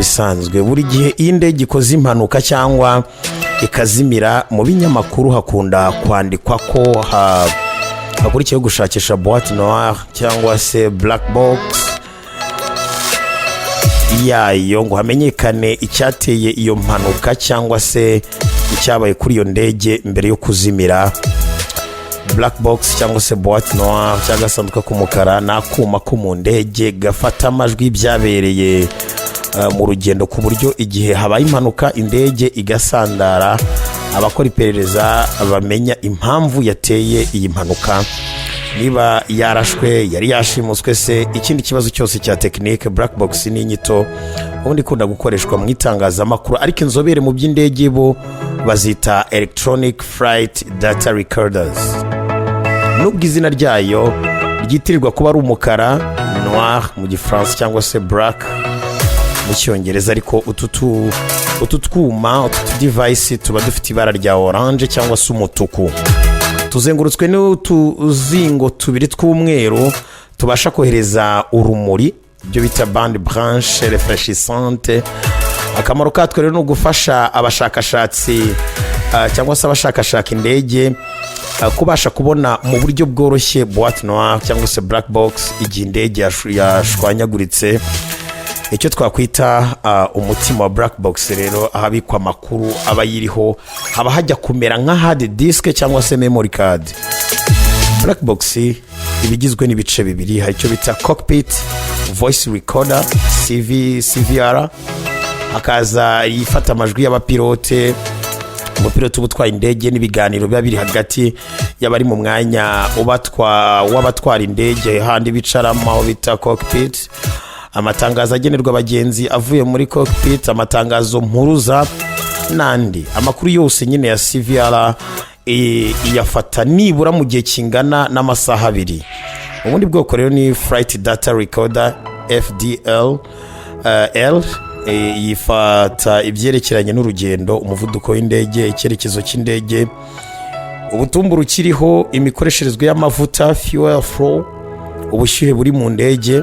bisanzwe. Buri gihe iyi ndege ikoze impanuka cyangwa ikazimira, mu binyamakuru hakunda kwandikwa ko hakurikiyeho gushakisha boîte noire cyangwa se black box yayo ngo hamenyekane icyateye iyo mpanuka cyangwa se icyabaye kuri iyo ndege mbere yo kuzimira. Black box cyangwa se boîte noire cyangwa agasanduku k'umukara ni akuma ko mu ndege gafata amajwi byabereye mu rugendo, ku buryo igihe habaye impanuka indege igasandara, abakora iperereza bamenya impamvu yateye iyi mpanuka, niba yarashwe, yari yashimuswe se, ikindi kibazo cyose cya tekinike. Black box ni inyito ubundi ikunda gukoreshwa mu itangazamakuru, ariko inzobere mu by'indege bo bazita electronic flight data recorders. Nubwo izina ryayo ryitirirwa kuba ari umukara, noir mu gifaransa cyangwa se black mu cyongereza, ariko utu twuma, utu device tuba dufite ibara rya orange cyangwa se umutuku, tuzengurutswe n'utuzingo tubiri tw'umweru tubasha kohereza urumuri, ibyo bita bande branche réfléchissante. Akamaro katwo rero ni ugufasha abashakashatsi cyangwa se abashakashaka indege kubasha kubona mu buryo bworoshye boîte noire cyangwa se black box igihe indege yashwanyaguritse. Icyo twakwita umutima wa black box rero, ahabikwa amakuru aba yiriho, haba hajya kumera nka hard disk cyangwa se memory card. Black box ibigizwe n'ibice bibiri, hari icyo bita cockpit voice recorder CVR, hakaza ifata amajwi y'abapilote, umupilote uba utwaye indege n'ibiganiro biba biri hagati y'abari mu mwanya w'abatwara indege, handi bicaramo aho bita cockpit, amatangazo agenerwa abagenzi avuye muri cockpit, amatangazo mpuruza n'andi amakuru yose nyine ya CVR iyafata nibura mu gihe kingana n'amasaha 2. Ubundi bwoko rero ni flight data recorder FDL. Yifata ibyerekeranye n'urugendo, umuvuduko w'indege, icyerekezo cy'indege, ubutumburuke ukiriho, imikoresherezwe y'amavuta fuel flow, ubushyuhe buri mu ndege.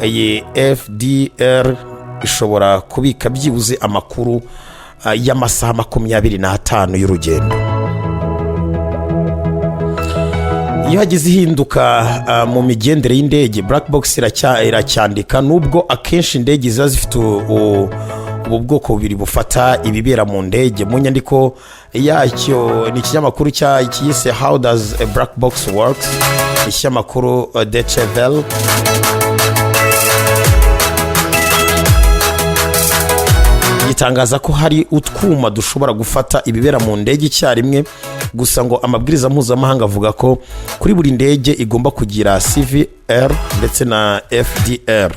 Iyi FDR ishobora kubika byibuze amakuru y'amasaha 25 y'urugendo. Iyo hagize ihinduka mu migendere y'indege, black box iracyandika, nubwo akenshi indege ziba zifite ubu bwoko bubiri bufata ibibera mu ndege. Mu nyandiko yacyo ni ikinyamakuru cyise How Does a Black Box Works, ikinyamakuru Deutsche Welle. Gitangaza ko hari utwuma dushobora gufata ibibera mu ndege icyarimwe, gusa ngo amabwiriza mpuzamahanga avuga ko kuri buri ndege igomba kugira CVR ndetse na FDR.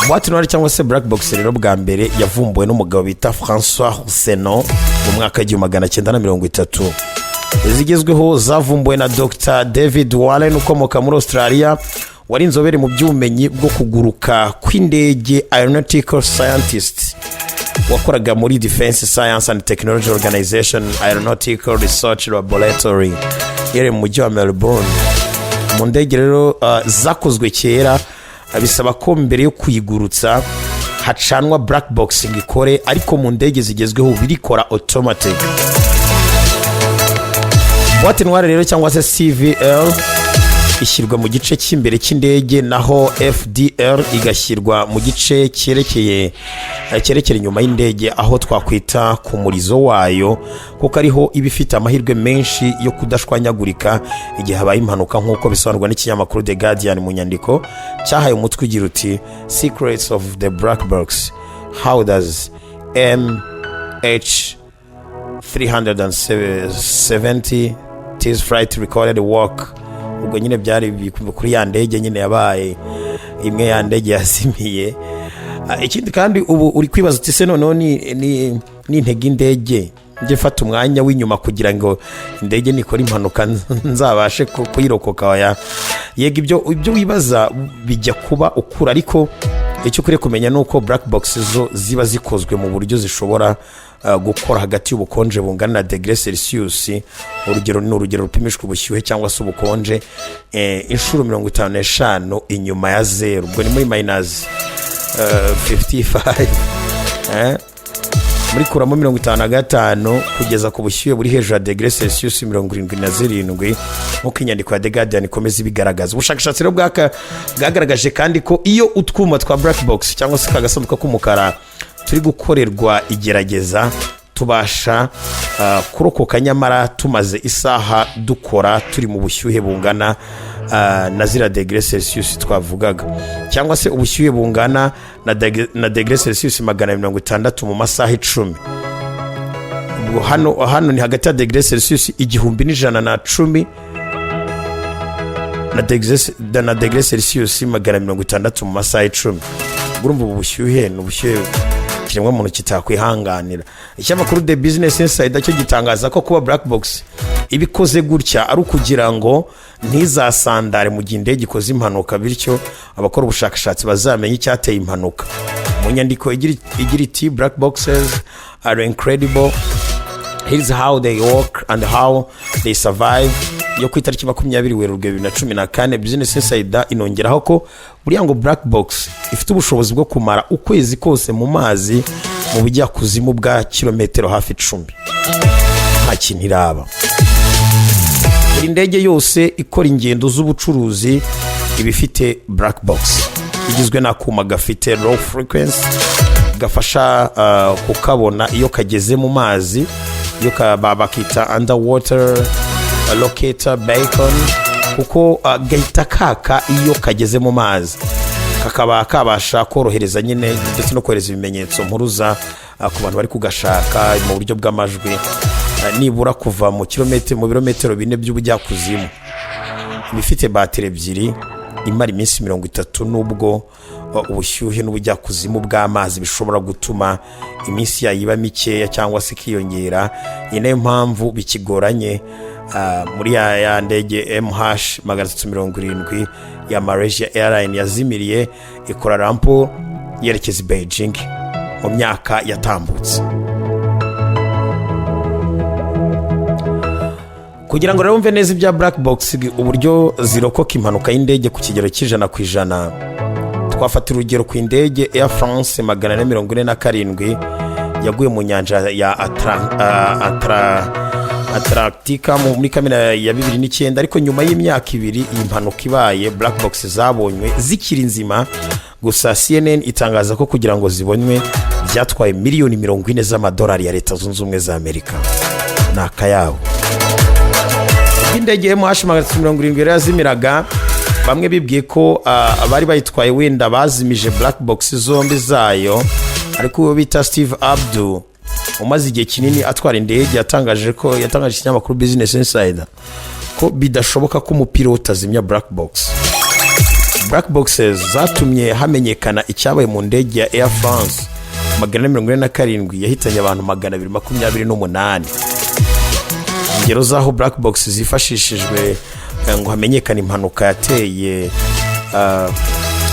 Boîte noire cyangwa se black box rero bwa mbere yavumbuwe n'umugabo bita François Rousseau mu mwaka w'1930. Izigezweho zavumbuwe na Dr David Wallen ukomoka muri Australia, wari inzobere mu by'ubumenyi bwo kuguruka kw'indege, aeronautical scientist wakoraga muri Defense Science and Technology Organization Aeronautical Research Laboratory yari mu mujyi wa Melbourne. Mu ndege rero zakozwe kera, bisaba ko mbere yo kuyigurutsa hacanwa black box ngikore, ariko mu ndege zigezweho birikora automatic. Boîte noire rero cyangwa se CVR ishyirwa mu gice cy'imbere cy'indege, naho FDR igashyirwa mu gice cyerekeye inyuma y'indege, aho twakwita ku murizo wayo, kuko ariho iba ifite amahirwe menshi yo kudashwanyagurika igihe habaye impanuka, nk'uko bisobanurwa n'ikinyamakuru The Guardian mu nyandiko cyahaye umutwe ugira uti Secrets of the Black Box, How Does MH370 T's Flight Recorded Work. Ubwo nyine byari kuri ya ndege nyine yabaye imwe ya ndege yazimiye. Ikindi kandi ubu uri kwibaza uti se noneho ni intege indege nje fata umwanya w'inyuma kugira ngo indege nikora impanuka nzabashe kuyirokoka. Yego ibyo wibaza bijya kuba ukura, ariko icyo ukwiye kumenya ni uko black box zo ziba zikozwe mu buryo zishobora gukora hagati y'ubukonje bungana na degree Celsius. Urugero ni urugero rupimishwa ubushyuhe cyangwa se ubukonje inshuro 55 inyuma ya 0, ubwo ni muri minus 55 muri kuramo 55 kugeza ku bushyuhe buri hejuru ya degree Celsius 77 nk'uko inyandiko ya The Guardian ikomeza ibigaragaza. Ubushakashatsi rero bwagaragaje kandi ko iyo utwuma twa black box cyangwa se kagasanduka k'umukara turi gukorerwa igerageza tubasha kurokoka, nyamara tumaze isaha dukora turi mu bushyuhe bungana na zira degree Celsius twavugaga, cyangwa se ubushyuhe bungana na degree Celsius 160 mu masaha 10. Ubwo hano ni hagati ya degree Celsius 1110 na degree Celsius 160 mu masaha 10. Urumva ubu bushyuhe ni ubushyuhe kiremwa muntu kitakwihanganira. Ikinyamakuru The Business Insider cyo gitangaza ko kuba black box ibikoze gutya ari ukugira ngo ntizasandare mu gihe indege ikoze impanuka, bityo abakora ubushakashatsi bazamenye icyateye impanuka. Mu nyandiko igira iti black boxes are incredible, here's how they work and how they survive, yo ku itariki 20 Werurwe 2014. Business Insider inongeraho ko buriya ngo black box ifite ubushobozi bwo kumara ukwezi kose mu mazi mu bujya kuzimu bwa kilometero hafi 10. Nta kintu iraba. Buri ndege yose ikora ingendo z'ubucuruzi ibifite black box igizwe n'akuma gafite low frequency gafasha kukabona iyo kageze mu mazi, iyo bakita underwater locator beacon, kuko gahita kaka iyo kageze mu mazi, kakaba kabasha korohereza nyine ndetse no kohereza ibimenyetso mpuruza ku bantu bari kugashaka mu buryo bw'amajwi nibura kuva mu birometero 4 by'ubujyakuzimu. Ibifite bateri ebyiri imara iminsi 30, nubwo ubushyuhe n'ubujyakuzimu bw'amazi bishobora gutuma iminsi yayiba mikeya cyangwa se kiyongera. Ni nayo mpamvu bikigoranye muri ya ndege MH370 ya Malaysia Airlines yazimiriye ikora rampo yerekeza Beijing mu myaka yatambutse. Kugira ngo rero mve neza ibya black box uburyo zirokoka impanuka y'indege ku kigero c'100%, twafata urugero ku indege Air France 447 yaguye mu nyanja ya Atlantika muri Kamena ya 2009, ariko nyuma y'imyaka 2 iyi mpanuka ibaye black box zabonywe zikiri nzima. Gusa CNN itangaza ko kugira ngo zibonywe byatwaye miliyoni 40 z'amadolari ya Leta Zunze Ubumwe za Amerika. Nakayabo indege MH370 yazimiraga, bamwe bibwiye ko abari bayitwaye wenda bazimije black box zombi zayo, ariko uwo bita Steve Abdu umaze igihe kinini atwara indege yatangaje ikinyamakuru Business Insider ko bidashoboka ko umupilota azimya black box. Black boxes zatumye hamenyekana icyabaye mu ndege ya Air France 447 yahitanye abantu 228. Ingero zaho black box zifashishijwe ngo hamenyekane impanuka yateye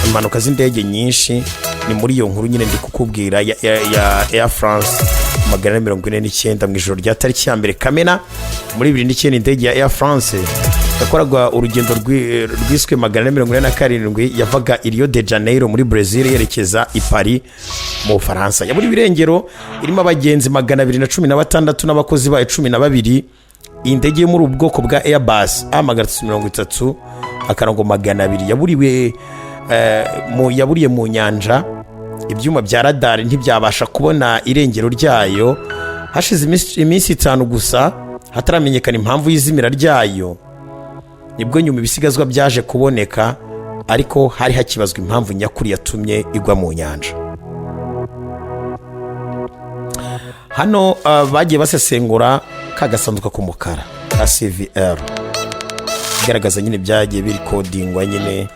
impanuka z'indege nyinshi ni muri iyo nkuru nyine ndi kukubwira ya Air France 449 mu ijoro rya tariki ya 1 Kamena muri 2009. Indege ya Air France yakoraga urugendo rwiswe 447 yavaga i Rio de Janeiro muri Brazil yerekeza i Paris mu Faransa. Yaburi birengero irimo abagenzi 216 n'abakozi bayo 12. Indege muri ubwoko bwa Airbus A330 akarango 200 yaburiye mu nyanja. Ibyuma bya radar ntibyabasha kubona irengero ryayo. Hashize iminsi 5 gusa hataramenyekana impamvu y'izimira ryayo, nibwo nyuma ibisigazwa byaje kuboneka, ariko hari hakibazwa impamvu nyakuri yatumye igwa mu nyanja. Hano bagiye basesengura kagasanduka k'umukara ka CVR igaragaza nyine byagiye biri codingwa nyine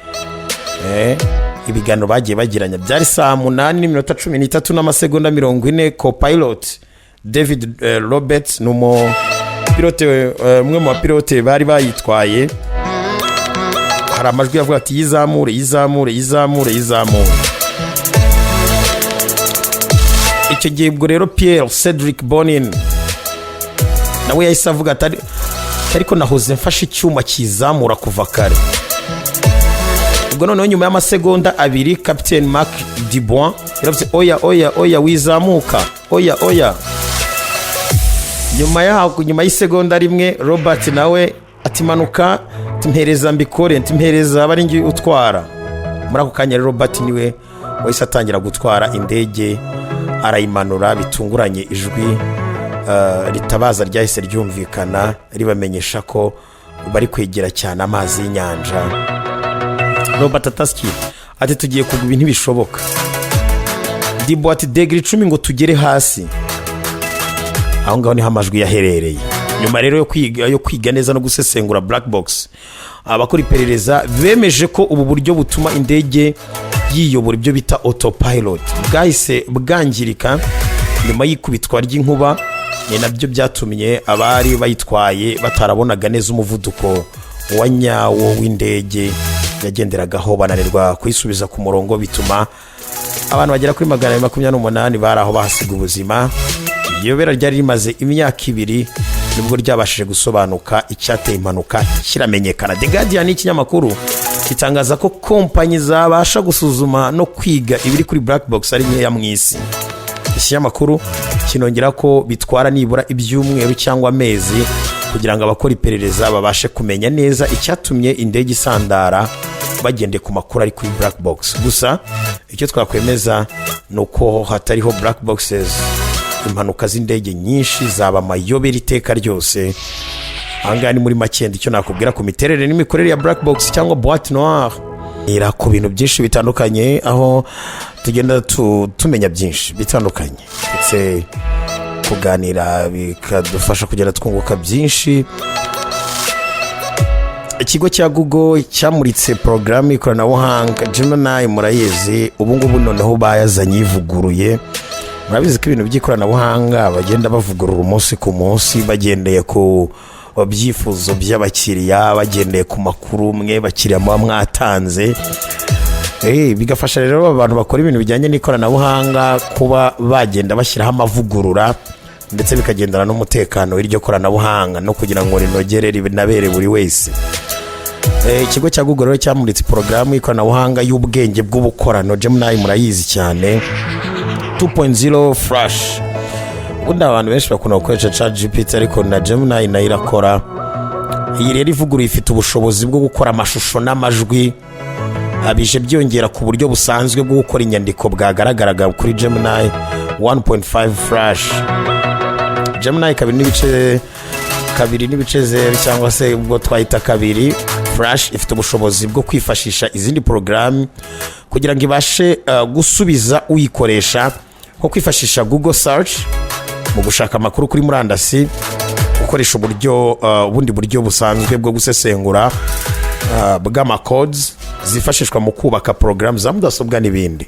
ibiganiro bagiye bagiranya. Byari saa 8:13 n'amasegonda 40. Co-pilot David Roberts numo pilote umwe mu pilote bari bayitwaye, hari amajwi yavuga ati yizamure. icyo gihe ubwo rero Pierre Cedric Bonin nawe yahise avuga ati ariko nahoze mfashe icyuma kizamura kuva kare. ubwo noneho nyuma y'amasegonda abiri Captain Marc Dubois yaravuze oya wizamuka oya. nyuma y'isegonda rimwe Robert nawe ati manuka, timpereza mbikore, timpereza abari ngi utwara. muri ako kanya Robert niwe wahise atangira gutwara indege, arayimanura bitunguranye. Ijwi ritabaza ryahise ryumvikana ribamenyesha ko bari kwegera cyane amazi y'inyanja. Robert Taski ati tugiye kugwa ibintu bishoboka. Dubois ati degree 10 ngo tugere hasi. Aho ngaho niho amajwi yaherereye. Nyuma rero yo kwiga neza no gusesengura black box, abakora iperereza bemeje ko ubu buryo butuma indege yiyobora ibyo bita autopilot bwahise bwangirika nyuma y'ikubitwa ry'inkuba. ni nabyo byatumye abari bayitwaye batarabonaga neza umuvuduko wa nyawo w'indege yagenderagaho, bananirwa kuyisubiza ku murongo, bituma abantu bagera kuri 128 bari aho bahasiga ubuzima. Iyobera ryari rimaze imyaka 2 nibwo ryabashije gusobanuka icyateye impanuka kiramenyekana. The Guardian ikinyamakuru gitangaza ko kompanyi zabasha gusuzuma no kwiga ibiri kuri black box ari nkeya mu isi. Ikinyamakuru kinongera ko bitwara nibura ibyumweru cyangwa amezi kugira ngo abakora iperereza babashe kumenya neza icyatumye indege isandara bagendeye ku makuru ari kuri black box. Gusa icyo twakwemeza nuko hatariho black boxes, impanuka z'indege nyinshi zaba mayobera iteka ryose. Ahanga ni muri makende icyo nakubwira ku miterere n'imikorere ya black box cyangwa boîte noire. Ira ku bintu byinshi bitandukanye, aho tugenda tumenya byinshi bitandukanye, ndetse kuganira bikadufasha kugenda twunguka byinshi. Ikigo cya Google cyamuritse porogaramu y'ikoranabuhanga Gemini, murayizi ubu ngubu noneho bayazanye ivuguruye. Murabizi ko ibintu by'ikoranabuhanga bagenda bavugurura umunsi ku munsi bagendeye ku byifuzo by'abakiriya, bagendeye ku makuru mwe bakiriya muba mwatanze. Bigafasha rero abantu bakora ibintu bijyanye n'ikoranabuhanga kuba bagenda bashyiraho amavugurura, ndetse bikagendana n'umutekano w'iryo koranabuhanga no kugira ngo rinogere binabere buri wese. Ikigo cya Google rero cyamuritse porogaramu y'ikoranabuhanga y'ubwenge bw'ubukorano Gemini, murayizi cyane 2.0 Flash. Ubundi abantu benshi bakunda gukoresha ChatGPT, ariko na Gemini nayo irakora. Iyi rero ivuguruye ifite ubushobozi bwo gukora amashusho n'amajwi, abije byongera ku buryo busanzwe bwo gukora inyandiko bwagaragaraga kuri Gemini 1.5 Flash. Gemini kabiri n'ibice 0 cyangwa se ubwo twahita kabiri Flash ifite ubushobozi bwo kwifashisha izindi porogaramu kugira ngo ibashe gusubiza uyikoresha, nko kwifashisha Google Search mu gushaka amakuru kuri murandasi, gukoresha ubundi buryo busanzwe bwo gusesengura bw'amacodes zifashishwa mu kubaka porogaramu za mudasobwa n'ibindi.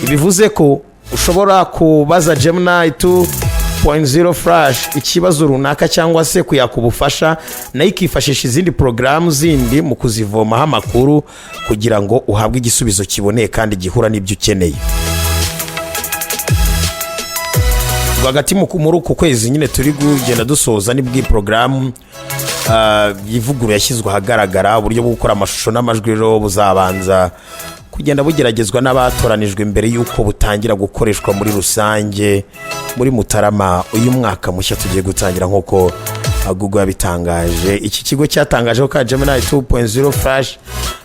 Ibivuze ko ushobora kubaza Gemini 2.0 Flash ikibazo runaka cyangwa se kuyaka ubufasha, nayo ikifashisha izindi porogaramu zindi mu kuzivomaho amakuru kugira ngo uhabwe igisubizo kiboneye kandi gihura n'ibyo ukeneye. Rwagati muri uku kwezi nyine turi kugenda dusoza nibwo porogaramu yivuguru yashyizwe ahagaragara. Uburyo bwo gukora amashusho n'amajwi rero buzabanza kugenda bugeragezwa n'abatoranijwe mbere y'uko butangira gukoreshwa muri rusange muri Mutarama uyu mwaka mushya tugiye gutangira, nk'uko Google yabitangaje. Iki kigo cyatangaje ko Gemini 2.0 Flash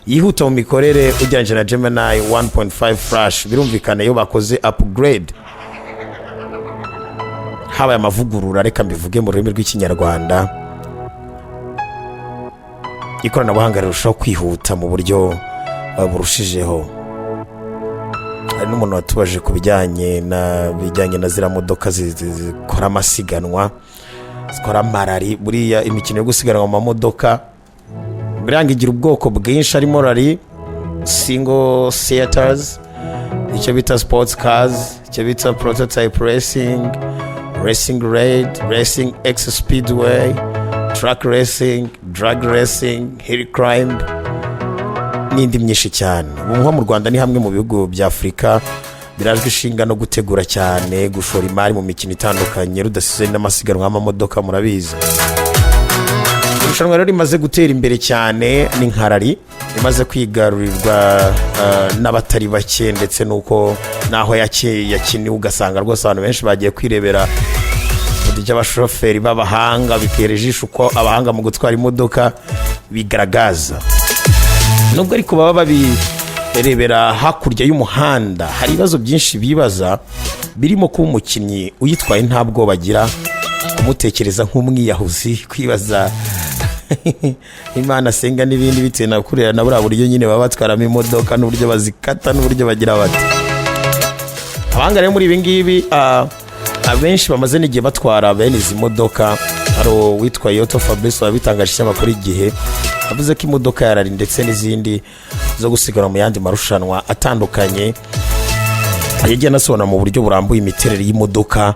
yihuta mu mikorere ugereranyije na Gemini 1.5 Flash. Birumvikana iyo bakoze upgrade, habaye amavugurura, reka mbivuge mu rurimi rw'ikinyarwanda, ikoranabuhanga rirushaho kwihuta mu buryo burushijeho. Hari n'umuntu watubaje ku bijyanye na zira modoka zikora amasiganwa, zikora marari. Buriya imikino yo gusiganwa mu mamodoka biranga igira ubwoko bwinshi, harimo rally, single seaters, icyo bita sports cars, icyo bita prototype racing, racing raid, racing X speedway, track racing, drag racing, hill climb n'indi myinshi cyane. Ubu nko mu Rwanda ni hamwe mu bihugu bya Afurika birajwe ishinga no gutegura cyane gushora imari mu mikino itandukanye rudasize n'amasiganwa y'amamodoka murabizi. Irushanwa rero rimaze gutera imbere cyane n'inkarari imaze kwigarurirwa n'abatari bake ndetse nuko naho yakiniwe ugasanga rwose abantu benshi bagiye kwirebera uburyo abashoferi b'abahanga bikera ijisho uko abahanga mu gutwara imodoka bigaragaza. Nubwo ariko baba babirebera hakurya y'umuhanda hari ibibazo byinshi bibaza birimo kuba umukinnyi uyitwaye nta bwoba agira, kumutekereza nk'umwiyahuzi, kwibaza Imana asenga n'ibindi bitewe na kurera na buriya buryo nyine baba batwaramo imodoka n'uburyo bazikata n'uburyo bagira bati. Abahanga rero muri ibi ngibi abenshi bamaze n'igihe batwara bene izi modoka. Hari uwitwa Yoto Fabrice wabitangaje ikinyamakuru Igihe avuze ko imodoka ya rari ndetse n'izindi zo gusiganwa mu yandi marushanwa atandukanye yagiye anasobanura mu buryo burambuye imiterere y'imodoka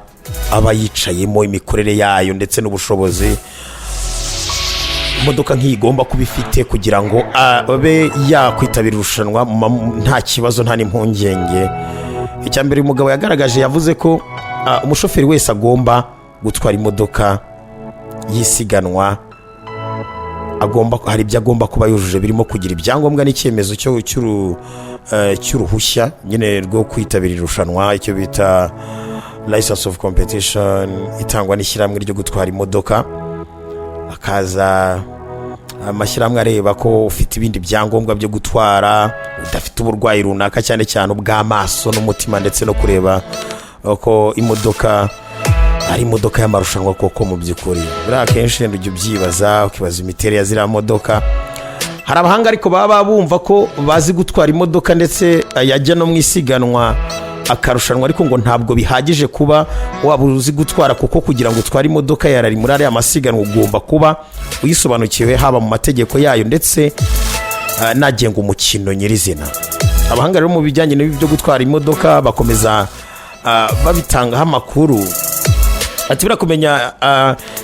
aba yicayemo, imikorere yayo ndetse n'ubushobozi imodoka nk'iyi igomba kuba ifite kugira ngo abe yakwitabira irushanwa nta kibazo nta n'impungenge. Icya mbere uyu mugabo yagaragaje yavuze ko umushoferi wese agomba gutwara imodoka yisiganwa, hari ibyo agomba kuba yujuje birimo kugira ibyangombwa n'icyemezo cy'uruhushya nyine rwo kwitabira irushanwa, icyo bita license of competition itangwa n'ishyirahamwe ryo gutwara imodoka. Akaza amashyirahamwe areba ko ufite ibindi byangombwa byo gutwara, udafite uburwayi runaka cyane cyane ubw'amaso n'umutima ndetse no kureba ko imodoka ari imodoka y'amarushanwa koko mu by'ukuri. Buriya akenshi ujya ubyibaza ukibaza imiterere ya ziriya modoka. Hari abahanga ariko baba bumva ko bazi gutwara imodoka ndetse yajya no mu isiganwa akarushanwa, ariko ngo ntabwo bihagije kuba waba uzi gutwara, kuko kugira ngo utware imodoka yarari muri ariya masiganwa ugomba kuba uyisobanukiwe haba mu mategeko yayo ndetse nagenga umukino nyirizina. Abahanga rero mu bijyanye n'ibyo gutwara imodoka bakomeza babitangaho amakuru ati bira kumenya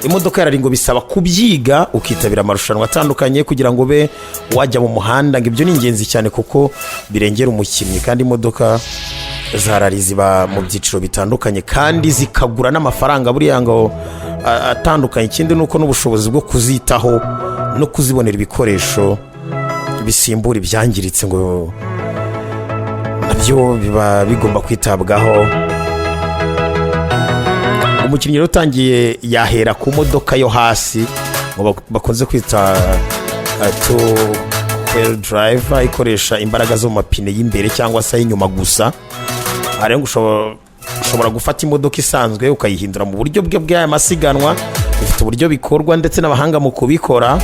imodoka yarari ngo bisaba kubyiga ukitabira amarushanwa atandukanye kugira ngo be wajya mu muhanda, ngo ibyo ni ingenzi cyane kuko birengera umukinnyi, kandi imodoka zarari ziba mu byiciro bitandukanye kandi zikagura n'amafaranga buriya ngo atandukanye. Ikindi nuko n'ubushobozi bwo kuzitaho no kuzibonera ibikoresho bisimbura ibyangiritse ngo nabyo biba bigomba kwitabwaho. Umukinnyi rero utangiye yahera ku modoka yo hasi ngo bakunze kwita two wheel drive, ikoresha imbaraga zo mu mapine y'imbere cyangwa se y'inyuma gusa. Ariko ushobora gufata imodoka isanzwe ukayihindura mu buryo bw'aya masiganwa, bifite uburyo bikorwa ndetse n'abahanga mu kubikora,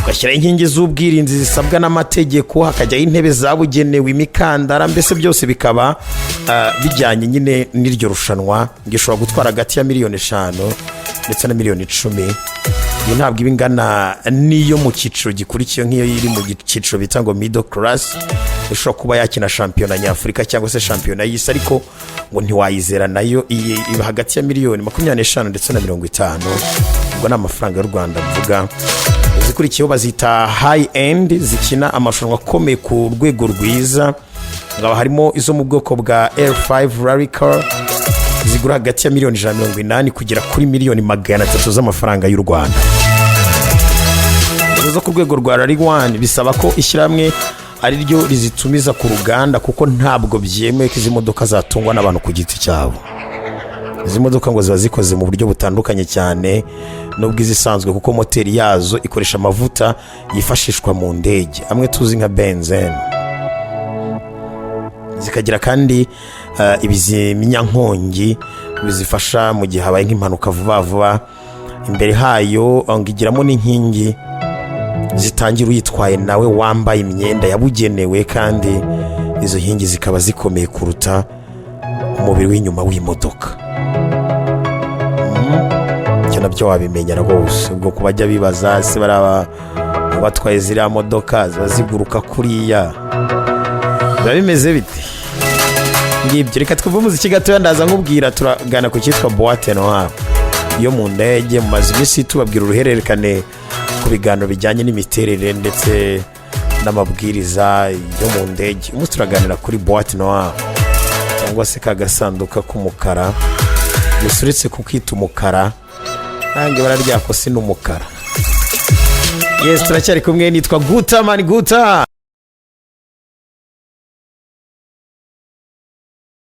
ugashyiraho inkingi z'ubwirinzi zisabwa n'amategeko, hakajyaho intebe zabugenewe, imikandara, mbese byose bikaba bijyanye nyine n'iryo rushanwa. Gishobora gutwara hagati ya miliyoni 5 ndetse na miliyoni 10. Iyi ntabwo iba ingana n'iyo mu cyiciro gikurikiye nk'iyo iri mu cyiciro bita ngo middle class, ishobora kuba yakina shampiyona nyafurika cyangwa se shampiyona y'isi, ariko ngo ntiwayizera nayo iba hagati ya miliyoni 25 ndetse na 50. Ubwo ni amafaranga y'u Rwanda mvuga. Izikurikiyeho bazita high end, zikina amarushanwa akomeye ku rwego rwiza. Ngaba harimo izo mu bwoko bwa L5 Rally Car zigura hagati ya miliyoni 180 kugera kuri miliyoni 300 z'amafaranga y'u Rwanda. Izo ku rwego rwa Rally 1 bisaba ko ishyirahamwe ari ryo rizitumiza ku ruganda, kuko ntabwo byemewe ko izi modoka zatungwa n'abantu ku giti cyabo. Izi modoka ngo ziba zikoze mu buryo butandukanye cyane n'ubwo izisanzwe, kuko moteri yazo ikoresha amavuta yifashishwa mu ndege amwe tuzi nka benzene. Zikagira kandi ibizimyankongi bizifasha mu gihe habaye nk'impanuka vuba vuba. Imbere hayo ngigiramo n'inkingi zitangira uyitwaye nawe wambaye imyenda yabugenewe, kandi izo nkingi zikaba zikomeye kuruta umubiri w'inyuma w'imodoka. Cyo nabyo wabimenya rwose, ubwo kubajya bibaza se baraba batwaye ziriya modoka ziba ziguruka kuriya biba bimeze bite. Ngibyo reka twumve umuziki gatoya ndaza nkubwira, turagana ku cyitwa Boîte Noire yo mu ndege. Mu mazu y'isi tubabwira uruhererekane ku biganiro bijyanye n'imiterere ndetse n'amabwiriza yo mu ndege. Umunsi turaganira kuri Boîte Noire. cyangwa se kagasanduka k'umukara, gusa uretse kukita umukara nange ibara ryako si n'umukara. Yes, turacyari kumwe, nitwa Guta Man Guta.